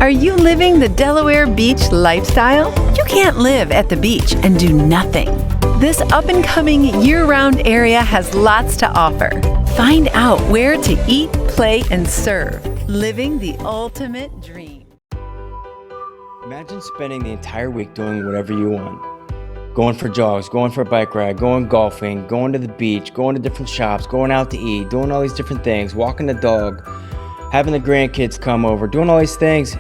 Are you living the Delaware beach lifestyle? You can't live at the beach and do nothing. This up-and-coming year-round area has lots to offer. Find out where to eat, play, and serve. Living the ultimate dream. Imagine spending the entire week doing whatever you want. Going for jogs, going for a bike ride, going golfing, going to the beach, going to different shops, going out to eat, doing all these different things, walking the dog, having the grandkids come over, doing all these things.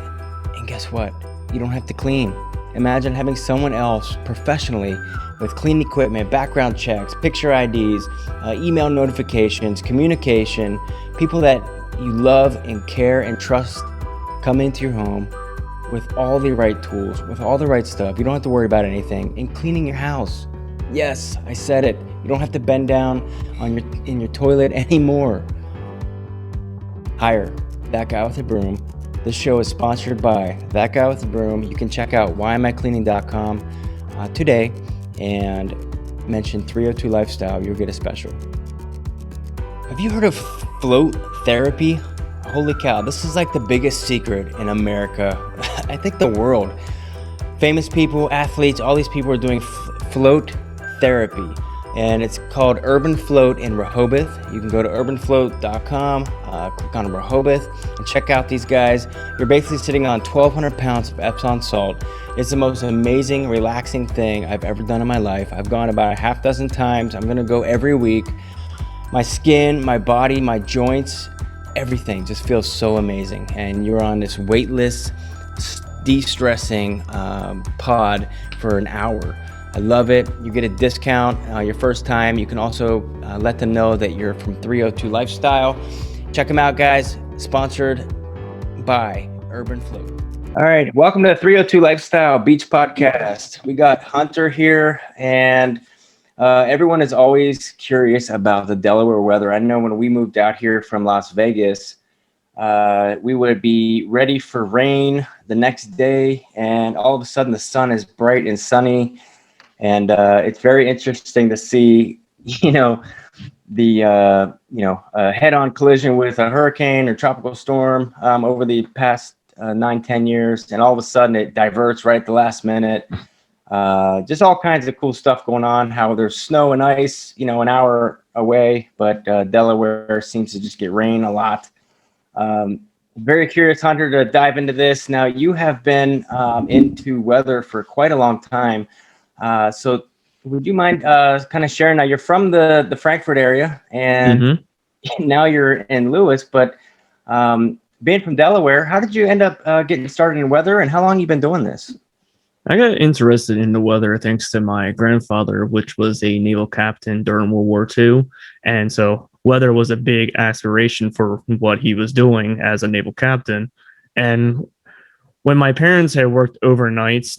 And guess what? You don't have to clean. Imagine having someone else professionally with clean equipment, background checks, picture IDs, email notifications, communication, people that you love and care and trust come into your home with all the right tools, with all the right stuff. You don't have to worry about anything. And cleaning your house. Yes, I said it. You don't have to bend down in your toilet anymore. Hire That Guy with a Broom. This show is sponsored by That Guy with a Broom. You can check out whyamicleaning.com today and mention 302 Lifestyle. You'll get a special. Have you heard of float therapy? Holy cow, this is like the biggest secret in America. I think the world. Famous people, athletes, all these people are doing float therapy. And it's called Urban Float in Rehoboth. You can go to urbanfloat.com, click on Rehoboth, and check out these guys. You're basically sitting on 1,200 pounds of Epsom salt. It's the most amazing, relaxing thing I've ever done in my life. I've gone about a half dozen times. I'm gonna go every week. My skin, my body, my joints, everything just feels so amazing. And you're on this weightless, de-stressing pod for an hour. I love it. You get a discount your first time. You can also let them know that you're from 302 Lifestyle. Check them out, guys. Sponsored by Urban Float. All right, welcome to the 302 Lifestyle Beach Podcast. We got Hunter here, and everyone is always curious about the Delaware weather. I know when we moved out here from Las Vegas, we would be ready for rain the next day, and all of a sudden the sun is bright and sunny. And it's very interesting to see, the head-on collision with a hurricane or tropical storm over the past 9-10 years, and all of a sudden it diverts right at the last minute. Just all kinds of cool stuff going on. How there's snow and ice, an hour away, but Delaware seems to just get rain a lot. Very curious, Hunter, to dive into this. Now, you have been into weather for quite a long time. So would you mind kind of sharing? Now, you're from the Frankfurt area, and now you're in Lewis, but being from Delaware, how did you end up getting started in weather, and how long have you been doing this? I got interested in the weather thanks to my grandfather, which was a naval captain during World War II. And so weather was a big aspiration for what he was doing as a naval captain. And when my parents had worked overnights,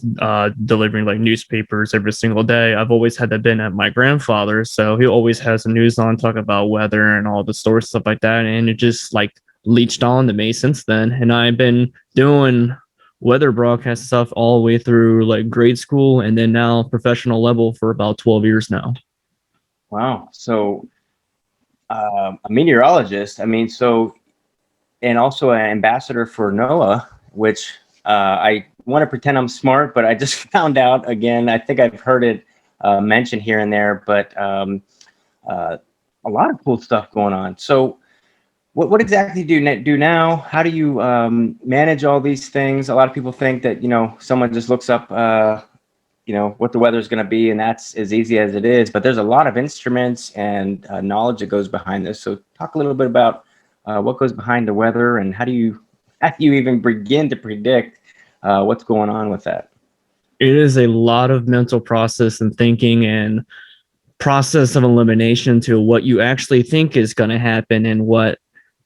delivering like newspapers every single day, I've always had to been at my grandfather's. So he always has the news on, talking about weather and all the stories, stuff like that. And it just like leached on to me since then. And I've been doing weather broadcast stuff all the way through like grade school, and then now professional level for about 12 years now. Wow. So a meteorologist, and also an ambassador for NOAA, which I want to pretend I'm smart, but I just found out again, I think I've heard it mentioned here and there, but a lot of cool stuff going on. So what exactly do you do now? How do you manage all these things? A lot of people think that, someone just looks up, what the weather is going to be, and that's as easy as it is. But there's a lot of instruments and knowledge that goes behind this. So talk a little bit about what goes behind the weather, and how do you even begin to predict what's going on with that? It is a lot of mental process and thinking and process of elimination to what you actually think is going to happen and what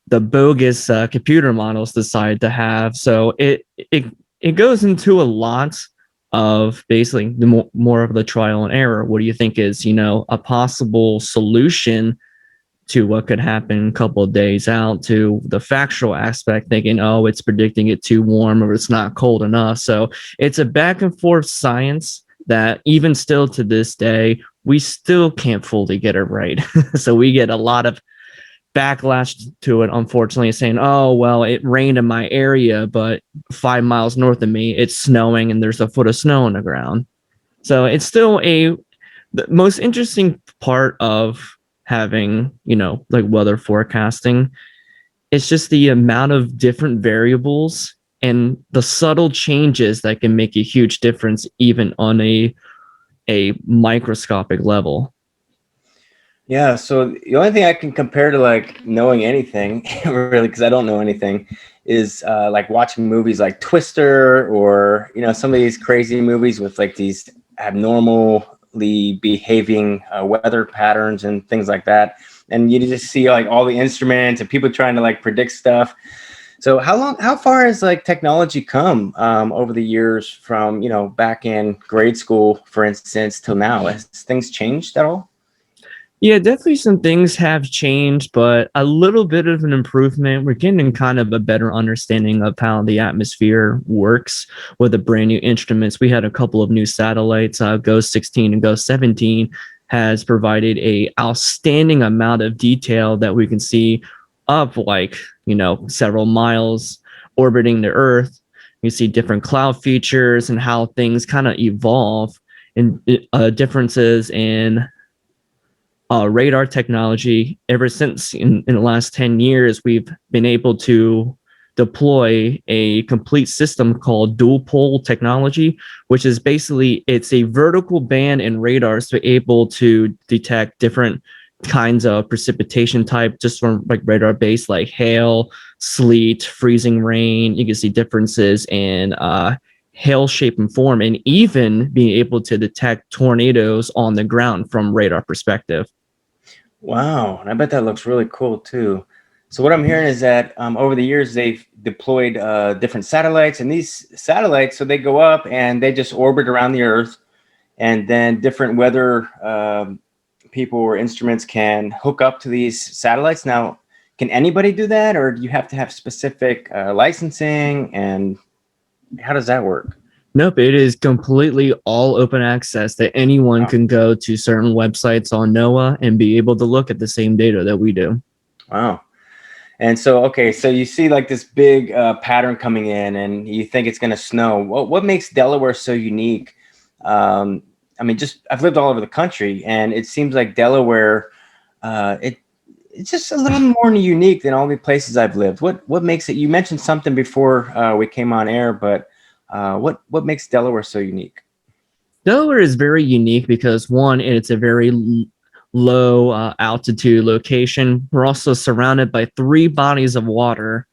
the bogus computer models decide to have. So it goes into a lot of basically the more of the trial and error. What do you think is, a possible solution to what could happen a couple of days out, to the factual aspect, thinking, oh, it's predicting it too warm or it's not cold enough. So it's a back and forth science that even still to this day, we still can't fully get it right. So we get a lot of backlash to it, unfortunately, saying, oh, well, it rained in my area, but 5 miles north of me, it's snowing and there's a foot of snow on the ground. So it's still the most interesting part of having, like weather forecasting. It's just the amount of different variables and the subtle changes that can make a huge difference, even on a microscopic level. Yeah, so the only thing I can compare to like knowing anything, really, because I don't know anything, is like watching movies like Twister, or some of these crazy movies with like these abnormally behaving weather patterns and things like that. And you just see like all the instruments and people trying to like predict stuff. So how far has like technology come over the years from back in grade school, for instance, till now? Has things changed at all? Yeah, definitely some things have changed, but a little bit of an improvement. We're getting kind of a better understanding of how the atmosphere works with the brand new instruments. We had a couple of new satellites, Ghost 16 and Ghost 17 has provided a outstanding amount of detail that we can see up like, several miles orbiting the Earth. You see different cloud features and how things kind of evolve, and differences in radar technology. Ever since in the last 10 years, we've been able to deploy a complete system called dual pole technology, which is basically, it's a vertical band in radars to be able to detect different kinds of precipitation type just from like radar base, like hail, sleet, freezing rain. You can see differences in hail shape and form, and even being able to detect tornadoes on the ground from radar perspective. Wow, and I bet that looks really cool too. So what I'm hearing is that over the years they've deployed different satellites, and these satellites, so they go up and they just orbit around the Earth, and then different weather people or instruments can hook up to these satellites. Now, can anybody do that, or do you have to have specific licensing, and how does that work? Nope, it is completely all open access that anyone can go to certain websites on NOAA and be able to look at the same data that we do. Wow. And so, okay, so you see like this big pattern coming in and you think it's going to snow. What makes Delaware so unique? I mean, I've lived all over the country, and it seems like Delaware, it's just a little more unique than all the places I've lived. What makes it? You mentioned something before we came on air, but what makes Delaware so unique? Delaware is very unique because, one, it's a very low altitude location. We're also surrounded by 3 bodies of water,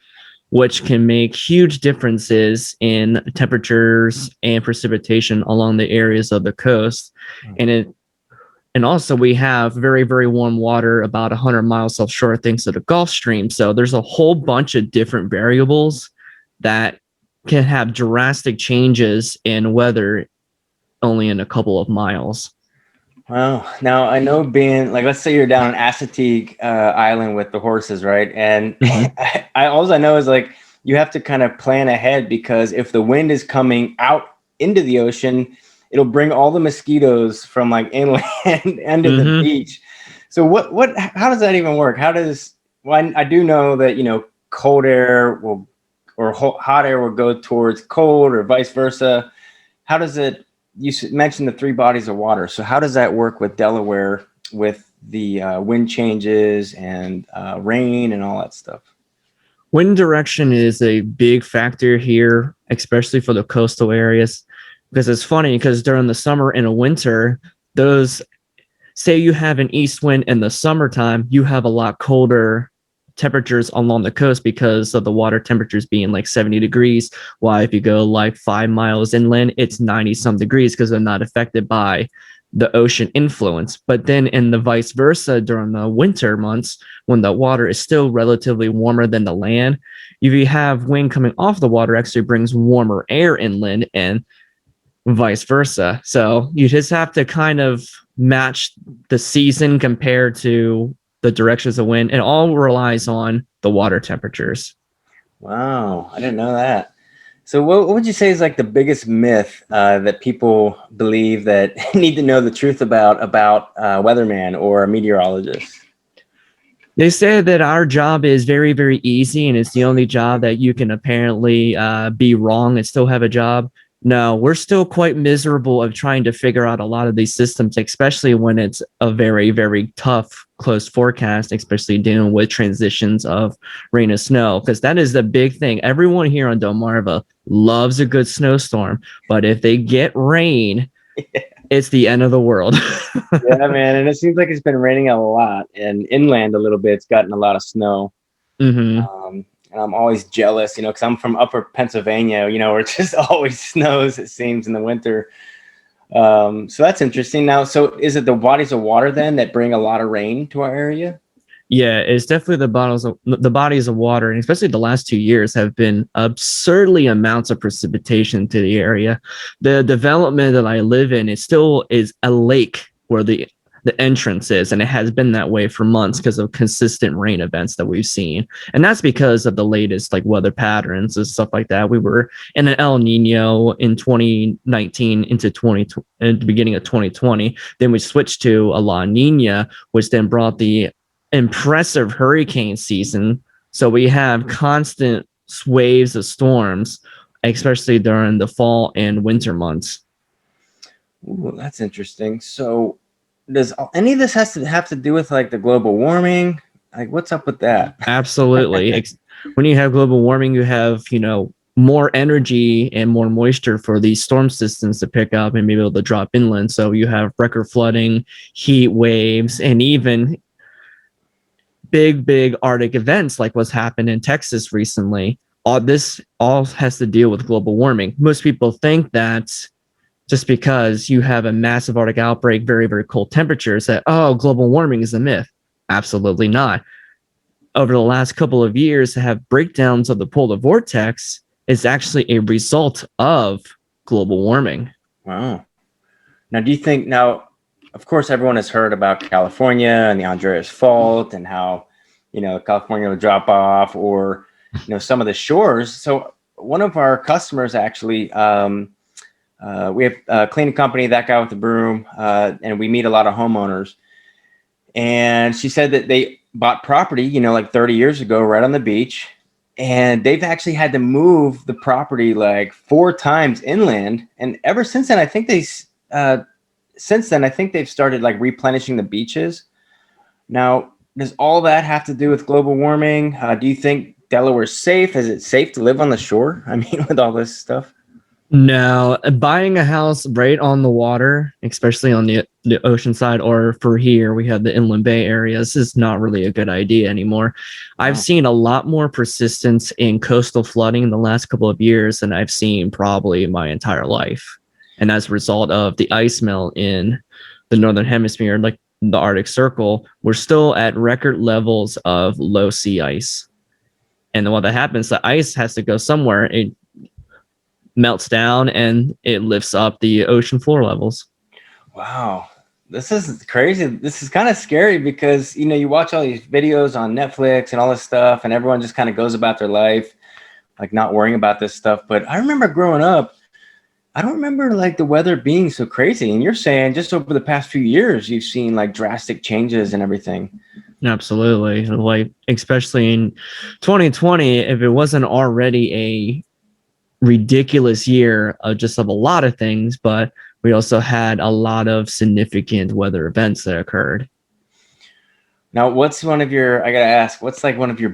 which can make huge differences in temperatures and precipitation along the areas of the coast. And also we have very, very warm water about 100 miles offshore thanks to the Gulf Stream. So there's a whole bunch of different variables that can have drastic changes in weather only in a couple of miles. Wow. Now I know, being like, let's say you're down on Assateague Island with the horses, right? And all I know is like you have to kind of plan ahead, because if the wind is coming out into the ocean, it'll bring all the mosquitoes from like inland into the beach. So how does that even work? Well, I do know that, cold air or hot air will go towards cold, or vice versa. How does it, you mentioned the 3 bodies of water. So how does that work with Delaware, with the wind changes and rain and all that stuff? Wind direction is a big factor here, especially for the coastal areas, because it's funny because during the summer and the winter, say you have an east wind in the summertime, you have a lot colder temperatures along the coast because of the water temperatures being like 70 degrees. While if you go like 5 miles inland, it's 90 some degrees because they're not affected by the ocean influence. But then in the vice versa, during the winter months, when the water is still relatively warmer than the land, if you have wind coming off the water, actually brings warmer air inland, and vice versa. So you just have to kind of match the season compared to the directions of wind. It all relies on the water temperatures. Wow, I didn't know that. So what would you say is like the biggest myth that people believe that need to know the truth about weatherman or a meteorologist? They say that our job is very, very easy and it's the only job that you can apparently be wrong and still have a job. No, we're still quite miserable of trying to figure out a lot of these systems, especially when it's a very, very tough, close forecast, especially dealing with transitions of rain and snow, because that is the big thing. Everyone here on Delmarva loves a good snowstorm, but if they get rain, it's the end of the world. Yeah, man, and it seems like it's been raining a lot, and inland a little bit. It's gotten a lot of snow, and I'm always jealous, because I'm from Upper Pennsylvania, where it just always snows. It seems in the winter. So that's interesting. Now, so is it the bodies of water then that bring a lot of rain to our area? Yeah, it's definitely the bodies of water, and especially the last 2 years have been absurdly amounts of precipitation to the area. The development that I live in, it still is a lake where the entrance is, and it has been that way for months because of consistent rain events that we've seen. And that's because of the latest like weather patterns and stuff like that. We were in an El Nino in 2019 into 20 in the beginning of 2020. Then we switched to a La Nina, which then brought the impressive hurricane season. So we have constant waves of storms, especially during the fall and winter months. Ooh, that's interesting. So does any of this have to do with like the global warming? Like, what's up with that? Absolutely. When you have global warming, you have, more energy and more moisture for these storm systems to pick up and be able to drop inland. So you have record flooding, heat waves, and even big Arctic events like what's happened in Texas recently. All this has to deal with global warming. Most people think that just because you have a massive Arctic outbreak, very, very cold temperatures, that, global warming is a myth. Absolutely not. Over the last couple of years, to have breakdowns of the polar vortex is actually a result of global warming. Wow. Now, do you think of course, everyone has heard about California and the Andreas Fault and how, California will drop off or, some of the shores. So one of our customers actually, we have a cleaning company, that guy with the broom, and we meet a lot of homeowners. And she said that they bought property, like 30 years ago, right on the beach. And they've actually had to move the property like 4 times inland. And ever since then, I think they've started like replenishing the beaches. Now, does all that have to do with global warming? Do you think Delaware's safe? Is it safe to live on the shore? I mean, with all this stuff? No, buying a house right on the water, especially on the ocean side, or for here, we have the Inland Bay area. This is not really a good idea anymore. Wow. I've seen a lot more persistence in coastal flooding in the last couple of years than I've seen probably my entire life. And as a result of the ice melt in the Northern Hemisphere, like the Arctic Circle, we're still at record levels of low sea ice. And then what that happens, the ice has to go somewhere. It melts down and it lifts up the ocean floor levels. Wow. This is crazy. This is kind of scary because, you watch all these videos on Netflix and all this stuff, and everyone just kind of goes about their life, like not worrying about this stuff. But I remember growing up, I don't remember like the weather being so crazy. And you're saying just over the past few years, you've seen like drastic changes and everything. Absolutely. Like, especially in 2020, if it wasn't already a ridiculous year of a lot of things, but we also had a lot of significant weather events that occurred. Now, what's one of your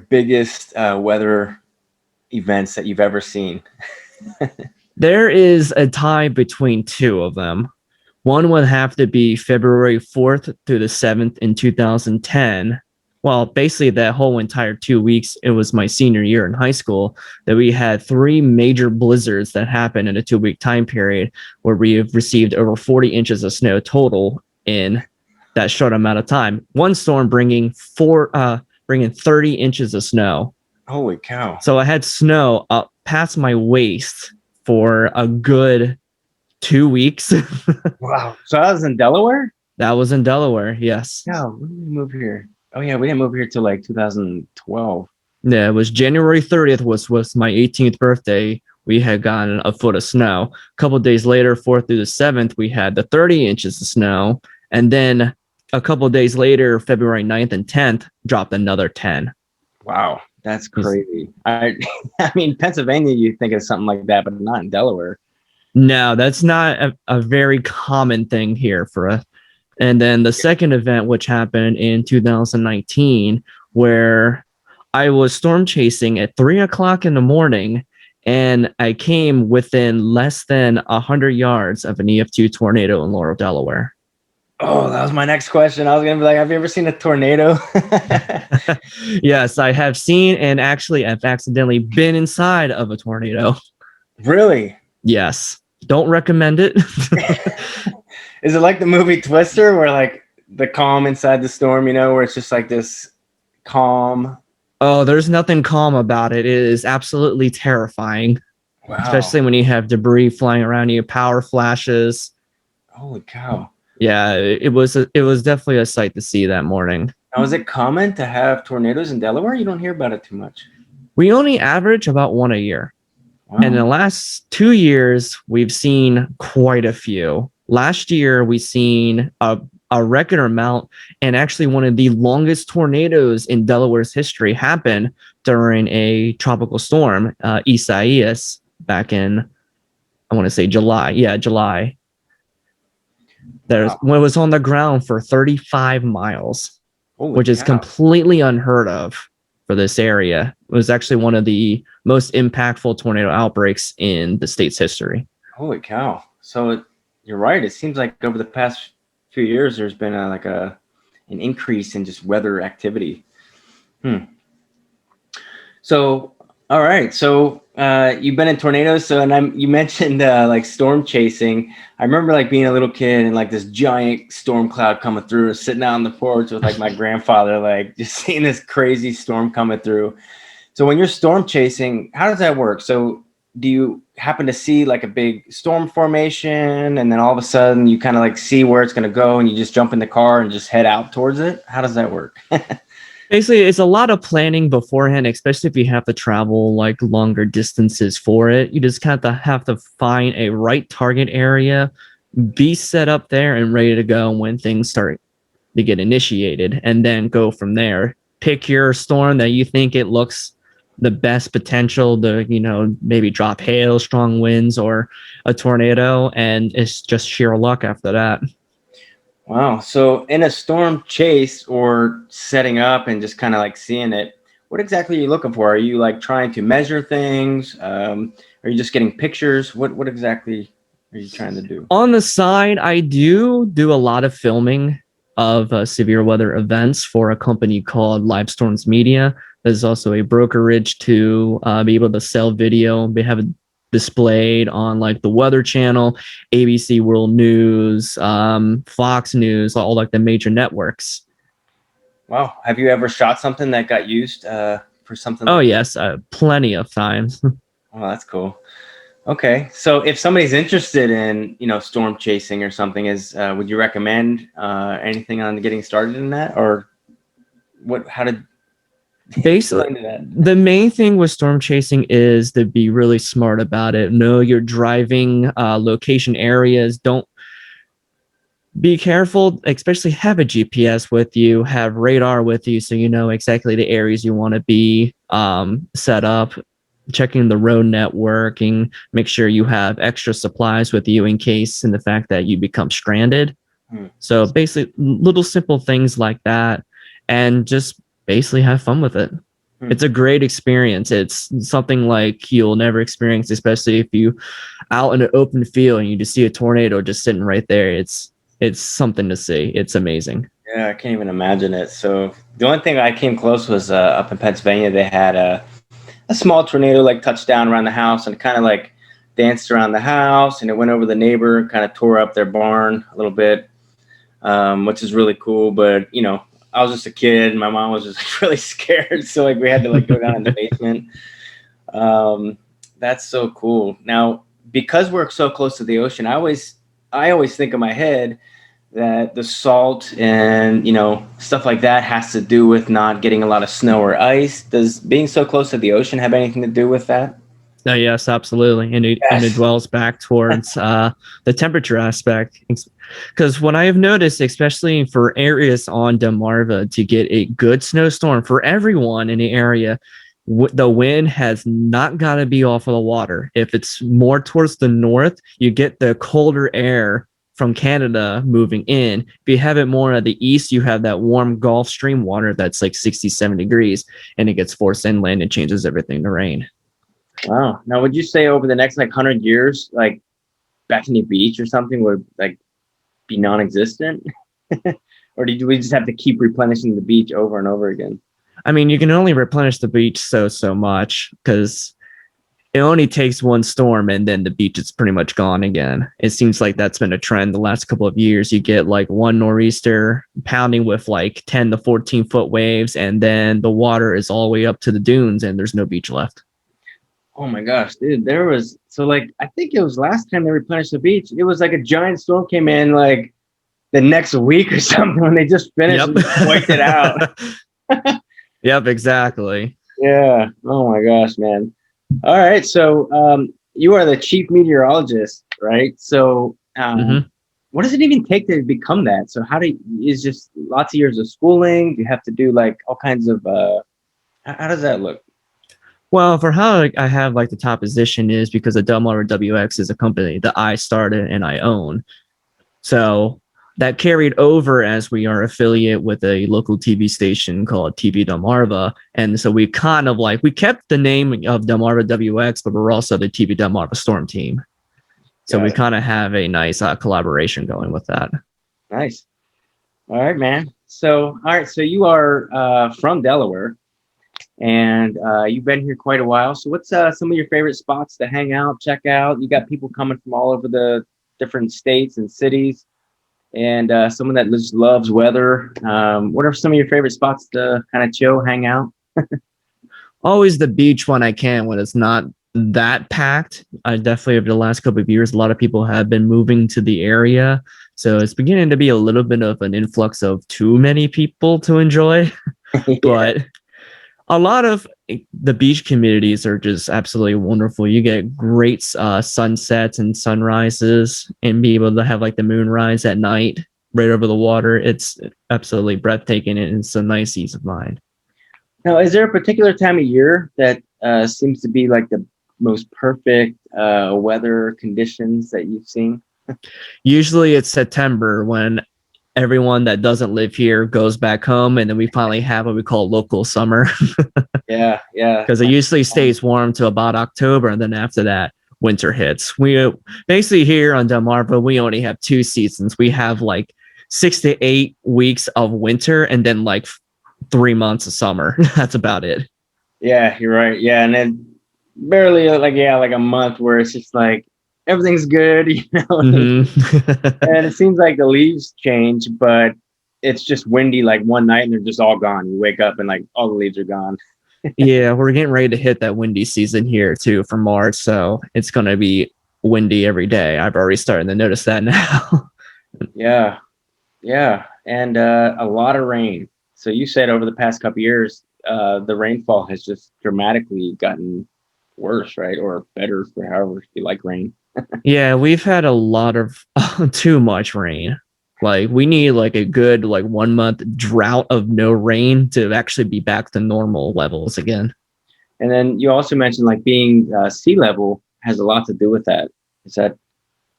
biggest weather events that you've ever seen? There is a tie between 2 of them. One would have to be February 4th through the 7th in 2010. Well, basically that whole entire 2 weeks, it was my senior year in high school, that we had 3 major blizzards that happened in a 2-week time period where we have received over 40 inches of snow total in that short amount of time. One storm bringing 30 inches of snow. Holy cow. So I had snow up past my waist for a good 2 weeks. Wow. So that was in Delaware? That was in Delaware, yes. Yeah, when did we move here? Oh, yeah, we didn't move here till like 2012. Yeah, it was January 30th was my 18th birthday. We had gotten a foot of snow. A couple of days later, 4th through the 7th, we had the 30 inches of snow. And then a couple of days later, February 9th and 10th, dropped another 10. Wow, that's crazy. I mean, Pennsylvania, you think of something like that, but not in Delaware. No, that's not a very common thing here for us. And then the second event, which happened in 2019, where I was storm chasing at 3 o'clock in the morning, and I came within less than 100 yards of an EF2 tornado in Laurel, Delaware. Oh, that was my next question. I was going to be like, have you ever seen a tornado? Yes, I have seen, and actually I've accidentally been inside of a tornado. Really? Yes. Don't recommend it. Is it like the movie Twister, where like the calm inside the storm, where it's just like this calm? Oh, there's nothing calm about it. It is absolutely terrifying. Wow. Especially when you have debris flying around you, power flashes. Holy cow. Yeah, it was definitely a sight to see that morning. Now, is it common to have tornadoes in Delaware? You don't hear about it too much. We only average about one a year. Wow. And in the last 2 years, we've seen quite a few. Last year, we've seen a record amount, and actually one of the longest tornadoes in Delaware's history happened during a tropical storm, Isaias, back in, I want to say July. Yeah, July. When it was on the ground for 35 miles, which is completely unheard of for this area. It was actually one of the most impactful tornado outbreaks in the state's history. Holy cow. So you're right. It seems like over the past few years, there's been an increase in just weather activity. So, all right. So you've been in tornadoes. So, you mentioned like storm chasing. I remember like being a little kid and like this giant storm cloud coming through, sitting out on the porch with like my grandfather, like just seeing this crazy storm coming through. So when you're storm chasing, how does that work? So do you happen to see like a big storm formation, and then all of a sudden you kind of like see where it's going to go and you just jump in the car and just head out towards it? How does that work? Basically, it's a lot of planning beforehand, especially if you have to travel like longer distances for it. You just kind of have to find a right target area, be set up there and ready to go when things start to get initiated, and then go from there. Pick your storm that you think it looks the best potential to, maybe drop hail, strong winds, or a tornado, and it's just sheer luck after that. Wow. So in a storm chase or setting up and just kind of like seeing it, what exactly are you looking for? Are you like trying to measure things? Are you just getting pictures? What exactly are you trying to do? On the side, I do a lot of filming of severe weather events for a company called Live Storms Media. There's also a brokerage to be able to sell video. They have it displayed on like the Weather Channel, ABC World News, Fox News, all like the major networks. Wow. Have you ever shot something that got used for something? Oh, yes. Plenty of times. Oh, that's cool. Okay. So if somebody's interested in, storm chasing or something, would you recommend anything on getting started in that, or how did basically the main thing with storm chasing is to be really smart about it. Know your driving location areas. Don't be careful, especially have a GPS with you, have radar with you, so you know exactly the areas you want to be set up. Checking the road networking, make sure you have extra supplies with you in case in the fact that you become stranded. So basically little simple things like that, and just basically have fun with it. It's a great experience. It's something like you'll never experience, especially if you out in an open field and you just see a tornado just sitting right there. It's something to see. It's amazing. Yeah, I can't even imagine it. So the only thing I came close was up in Pennsylvania. They had a small tornado like touched down around the house and kind of like danced around the house, and it went over the neighbor and kind of tore up their barn a little bit, which is really cool. But I was just a kid and my mom was just like really scared, so like we had to like go down in the basement. That's so cool. Now, because we're so close to the ocean, I always think in my head that the salt and stuff like that has to do with not getting a lot of snow or ice. Does being so close to the ocean have anything to do with that? Yes, absolutely, and it Yes. dwells back towards the temperature aspect. Because what I have noticed, especially for areas on Delmarva, to get a good snowstorm for everyone in the area, the wind has not got to be off of the water. If it's more towards the north, you get the colder air from Canada moving in. If you have it more at the east, you have that warm Gulf Stream water that's like 67 degrees, and it gets forced inland and changes everything to rain. Wow. Now, would you say over the next like 100 years, like Bethany Beach or something would like be non-existent, or do we just have to keep replenishing the beach over and over again? I mean, you can only replenish the beach so much because it only takes one storm and then the beach is pretty much gone again. It seems like that's been a trend the last couple of years. You get like one nor'easter pounding with like 10 to 14 foot waves, and then the water is all the way up to the dunes and there's no beach left. Oh my gosh, dude, there was I think it was last time they replenished the beach. It was like a giant storm came in like the next week or something when they just finished and wiped it out. Yep, exactly. Yeah. Oh my gosh, man. All right. So you are the chief meteorologist, right? So what does it even take to become that? So is just lots of years of schooling? Do you have to do like all kinds of how does that look? Well, for how I have like the top position is because the DelmarvaWx is a company that I started and I own. So that carried over as we are affiliate with a local TV station called TV Delmarva. And so we kind of like, we kept the name of DelmarvaWx, but we're also the TV Delmarva Storm team. So we kind of have a nice collaboration going with that. Nice. All right, man. So you are from Delaware. And you've been here quite a while. So what's some of your favorite spots to hang out, check out? You got people coming from all over the different states and cities, and someone that just loves weather. What are some of your favorite spots to kind of chill, hang out? Always the beach when I can, when it's not that packed. I definitely, over the last couple of years, a lot of people have been moving to the area. So it's beginning to be a little bit of an influx of too many people to enjoy. Yeah. But a lot of the beach communities are just absolutely wonderful. You get great sunsets and sunrises, and be able to have like the moonrise at night right over the water. It's absolutely breathtaking, and it's a nice ease of mind. Now, is there a particular time of year that seems to be like the most perfect weather conditions that you've seen? Usually it's September, when everyone that doesn't live here goes back home, and then we finally have what we call local summer. Yeah. Because it usually stays warm to about October, and then after that, winter hits. We basically, here on Delmarva, we only have 2 seasons. We have like 6 to 8 weeks of winter, and then like 3 months of summer. That's about it. Yeah, you're right. Yeah, and then barely like a month where it's just like everything's good, you know. Mm-hmm. And it seems like the leaves change, but it's just windy like one night and they're just all gone. You wake up and like all the leaves are gone. Yeah, we're getting ready to hit that windy season here too for March, so it's going to be windy every day. I've already started to notice that now. Yeah, and a lot of rain. So you said over the past couple of years, the rainfall has just dramatically gotten worse, right? Or better, for however you like rain. Yeah, we've had a lot of too much rain. Like, we need like a good like 1 month drought of no rain to actually be back to normal levels again. And then you also mentioned like being sea level has a lot to do with that. Is that,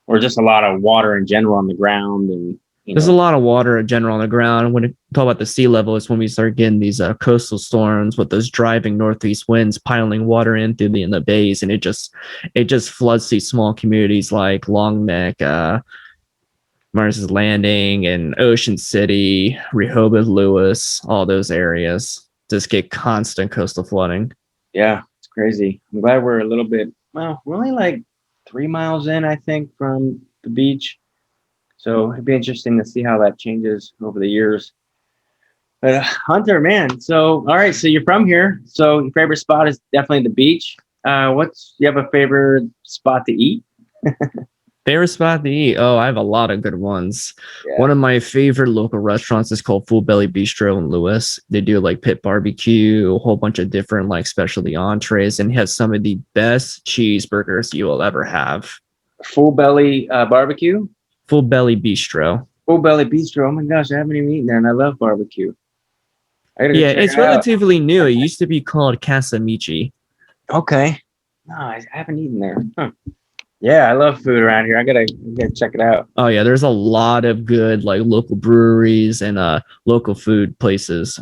or just a lot of water in general on the ground? And there's a lot of water in general on the ground. When we talk about the sea level, it's when we start getting these coastal storms with those driving northeast winds piling water in through the bays, and it just floods these small communities like Long Neck, Mars Landing, and Ocean City, Rehoboth, Lewis. All those areas just get constant coastal flooding. Yeah, it's crazy. I'm glad we're a little bit. Well, we're only like 3 miles in, I think, from the beach. So it'd be interesting to see how that changes over the years. But Hunter, man, so all right, so you're from here. So your favorite spot is definitely the beach. You have a favorite spot to eat? Favorite spot to eat? Oh, I have a lot of good ones. Yeah. One of my favorite local restaurants is called Full Belly Bistro in Lewis. They do like pit barbecue, a whole bunch of different like specialty entrees, and has some of the best cheeseburgers you will ever have. Full Belly Barbecue? Full Belly Bistro. Full Belly Bistro. Oh my gosh, I haven't even eaten there, and I love barbecue. I gotta go Yeah, check it's it out. relatively new. It used to be called Casamichi. Okay. No, I haven't eaten there. Huh. Yeah, I love food around here. I gotta check it out. Oh yeah, there's a lot of good like local breweries and local food places.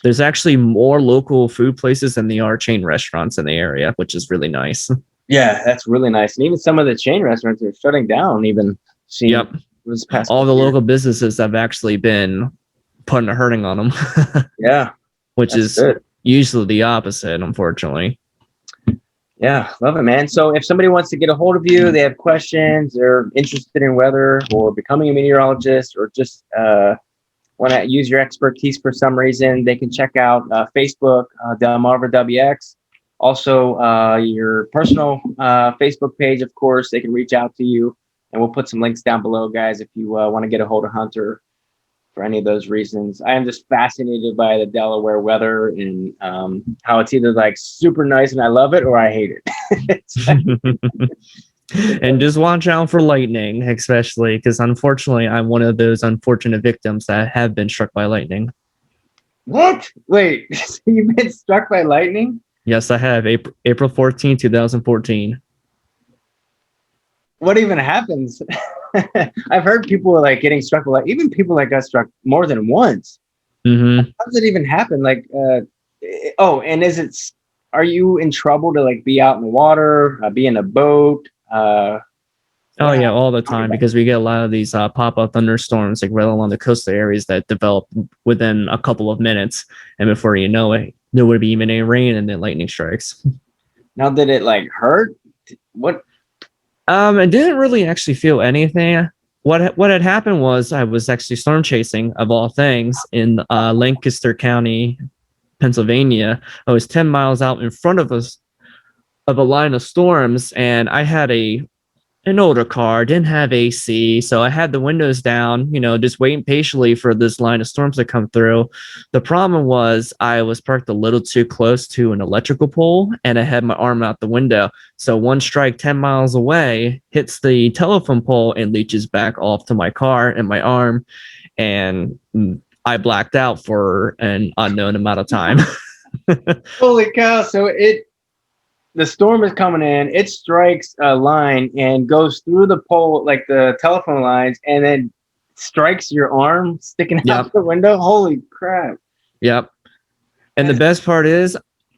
There's actually more local food places than there are chain restaurants in the area, which is really nice. Yeah, that's really nice. And even some of the chain restaurants are shutting down. Even Yep. this past All the year. local businesses have actually been putting a hurting on them. Yeah, which that's is good. usually the opposite, unfortunately. Yeah, love it, man. So if somebody wants to get a hold of you, they have questions, they're interested in weather or becoming a meteorologist, or just want to use your expertise for some reason, they can check out Facebook, DelmarvaWx. Also, your personal Facebook page, of course. They can reach out to you, and we'll put some links down below, guys, if you want to get a hold of Hunter for any of those reasons. I am just fascinated by the Delaware weather and how it's either like super nice and I love it, or I hate it. And just watch out for lightning, especially because unfortunately I'm one of those unfortunate victims that have been struck by lightning. What? Wait, you've been struck by lightning? Yes, I have. April 14, 2014. What even happens? I've heard people like getting struck by, like, even people that got struck more than once. Mm-hmm. How does it even happen? Like, and are you in trouble to like be out in the water, be in a boat? Oh yeah, all the time, because we get a lot of these pop-up thunderstorms like right along the coastal areas that develop within a couple of minutes, and before you know it, there would be even any rain and then lightning strikes. Now, did it like hurt? What? I didn't really actually feel anything. What had happened was I was actually storm chasing, of all things, in Lancaster County, Pennsylvania. I was 10 miles out in front of us of a line of storms, and I had an older car, didn't have AC, so I had the windows down, just waiting patiently for this line of storms to come through. The problem was I was parked a little too close to an electrical pole, and I had my arm out the window. So one strike 10 miles away hits the telephone pole and leaches back off to my car and my arm, and I blacked out for an unknown amount of time. Holy cow! So the storm is coming in, it strikes a line and goes through the pole, like the telephone lines, and then strikes your arm sticking out the window. Holy crap. Yep. And the best part is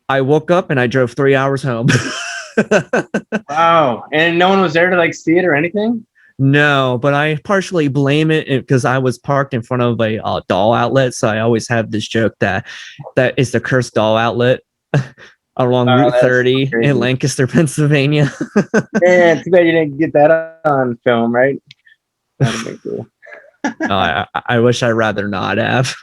I woke up and I drove 3 hours home. Wow. And no one was there to like see it or anything? No, but I partially blame it because I was parked in front of a doll outlet. So I always have this joke that is the cursed doll outlet along Route 30 in Lancaster, Pennsylvania. Yeah, too bad you didn't get that on film, right? That'd be cool. I wish I'd rather not have.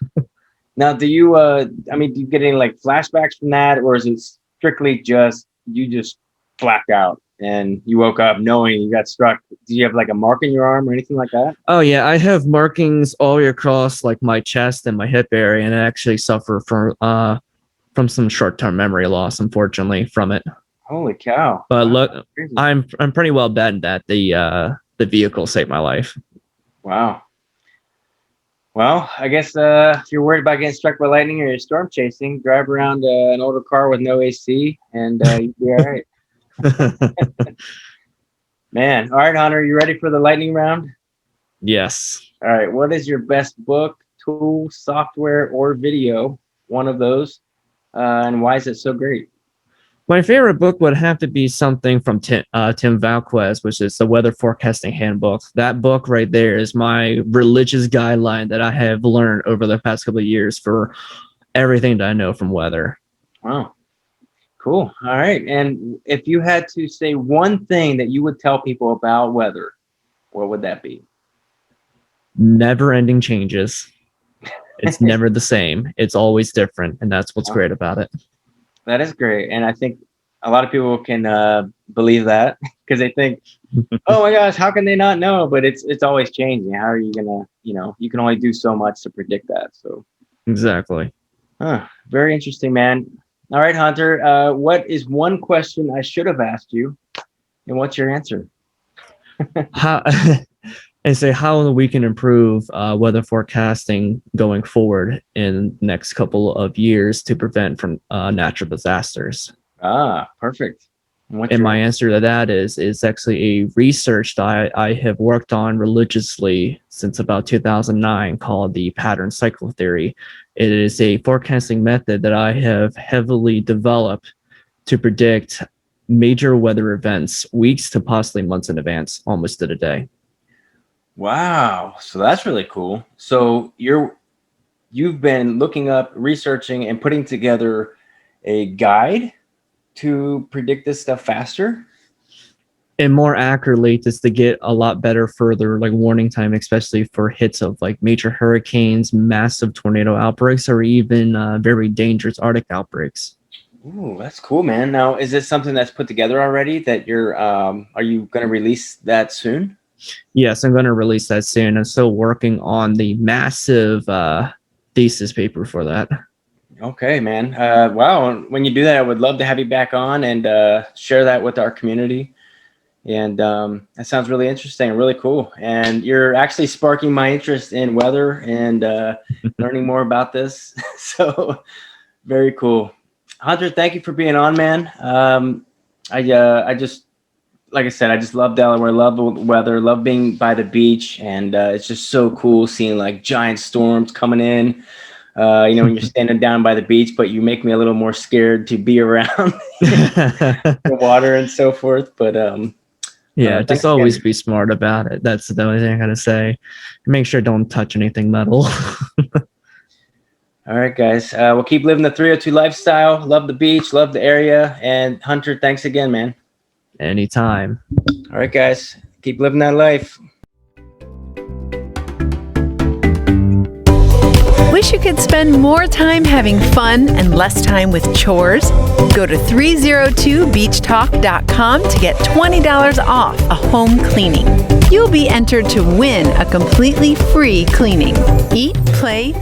Now, do you get any like flashbacks from that, or is it strictly just you just blacked out and you woke up knowing you got struck? Do you have like a mark in your arm or anything like that? Oh yeah, I have markings all the way across like my chest and my hip area, and I actually suffer from some short-term memory loss, unfortunately, from it. Holy cow! But look, I'm pretty well bet that the vehicle saved my life. Wow. Well, I guess if you're worried about getting struck by lightning or you're storm chasing, drive around an older car with no AC, and you'll be all right. Man, all right, Hunter, you ready for the lightning round? Yes. All right. What is your best book, tool, software, or video? One of those. And why is it so great? My favorite book would have to be something from Tim Valquez, which is the Weather Forecasting Handbook. That book right there is my religious guideline that I have learned over the past couple of years for everything that I know from weather. Wow. Cool. All right. And if you had to say one thing that you would tell people about weather, what would that be? Never-ending changes. It's never the same. It's always different, and that's what's great about it. That is great. And I think a lot of people can believe that because they think, oh my gosh, how can they not know? But it's always changing. How are you gonna, you can only do so much to predict that. So Exactly. very interesting, man. All right, Hunter. What is one question I should have asked you, and what's your answer? How and say how we can improve weather forecasting going forward in the next couple of years to prevent from natural disasters. Perfect. And my answer to that is actually a research that I have worked on religiously since about 2009 called the pattern cycle theory. It is a forecasting method that I have heavily developed to predict major weather events weeks to possibly months in advance, almost to the day. Wow. So that's really cool. So you've been looking up, researching, and putting together a guide to predict this stuff faster? And more accurately, just to get a lot better further like warning time, especially for hits of like major hurricanes, massive tornado outbreaks, or even very dangerous Arctic outbreaks. Ooh, that's cool, man. Now, is this something that's put together already that are you going to release that soon? Yes, I'm going to release that soon. I'm still working on the massive thesis paper for that. Okay, man. Wow. When you do that, I would love to have you back on and share that with our community. And that sounds really interesting and really cool. And you're actually sparking my interest in weather and learning more about this. So very cool. Hunter, thank you for being on, man. I just, like I said, I just love Delaware, love the weather, love being by the beach. And it's just so cool seeing like giant storms coming in. When you're standing down by the beach, but you make me a little more scared to be around the water and so forth. But just always be smart about it. That's the only thing I gotta say. Make sure don't touch anything metal. All right, guys. We'll keep living the 302 lifestyle. Love the beach, love the area. And Hunter, thanks again, man. Anytime. All right, guys. Keep living that life. Wish you could spend more time having fun and less time with chores? Go to 302beachtalk.com to get $20 off a home cleaning. You'll be entered to win a completely free cleaning. Eat, play,